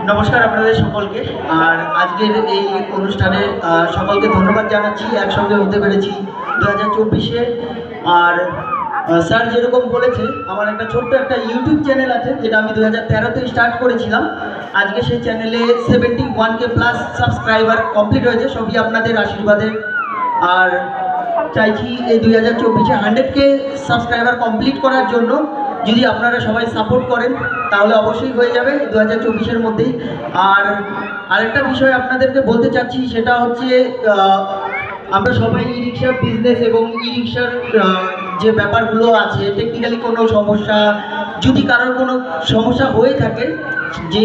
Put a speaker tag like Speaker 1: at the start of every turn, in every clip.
Speaker 1: নমস্কার আপনাদের সকলকে। আর আজকের এই অনুষ্ঠানে সকলকে ধন্যবাদ জানাচ্ছি, একসঙ্গে হতে পেরেছি 2024-এ। আর স্যার যেরকম বলেছে, আমার একটা ছোট্ট একটা ইউটিউব চ্যানেল আছে, যেটা আমি 2013-তে স্টার্ট করেছিলাম। আজকে সেই চ্যানেলে 71K প্লাস সাবস্ক্রাইবার কমপ্লিট হয়েছে, সবই আপনাদের আশীর্বাদে। আর চাইছি এই 2024-এ 100K সাবস্ক্রাইবার কমপ্লিট করার জন্য। যদি আপনারা সবাই সাপোর্ট করেন তাহলে অবশ্যই হয়ে যাবে 2024-এর মধ্যেই। আর আরেকটা বিষয় আপনাদেরকে বলতে চাচ্ছি, সেটা হচ্ছে আমরা সবাই ই রিক্সার বিজনেস এবং ই রিক্সার যে ব্যাপারগুলো আছে, টেকনিক্যালি কোনো সমস্যা, যদি কারোর কোনো সমস্যা হয়ে থাকে, যে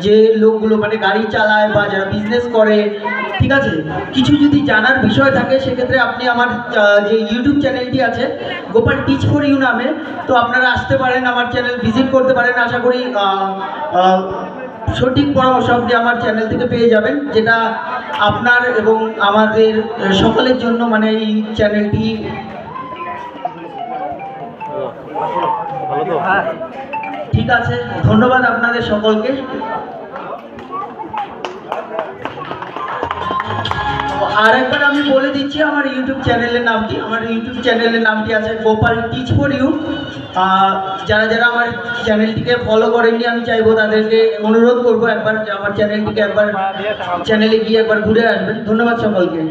Speaker 1: যে লোকগুলো মানে গাড়ি চালায় বা যারা বিজনেস করে, ঠিক আছে, কিছু যদি জানার বিষয় থাকে, সেক্ষেত্রে আপনি আমার যে ইউটিউব চ্যানেলটি আছে গোপাল টিচ ফর ইউ নামে, তো আপনারা আসতে পারেন, আমার চ্যানেল ভিজিট করতে পারেন। আশা করি সঠিক পরামর্শ আপনি আমার চ্যানেল থেকে পেয়ে যাবেন, যেটা আপনার এবং আমাদের সকলের জন্য, মানে এই চ্যানেলটি। ঠিক আছে, ধন্যবাদ আপনাদের সকলকে। আর একবার আমি বলে দিচ্ছি আমার ইউটিউব চ্যানেলের নামটি। আমার ইউটিউব চ্যানেলের নামটি আছে গোপাল টিচ ফর ইউ। যারা যারা আমার চ্যানেলটিকে ফলো করেননি, আমি চাইবো তাদেরকে অনুরোধ করবো একবার যে আমার চ্যানেলটিকে একবার চ্যানেলে গিয়ে একবার ঘুরে আসবেন। ধন্যবাদ সকলকে।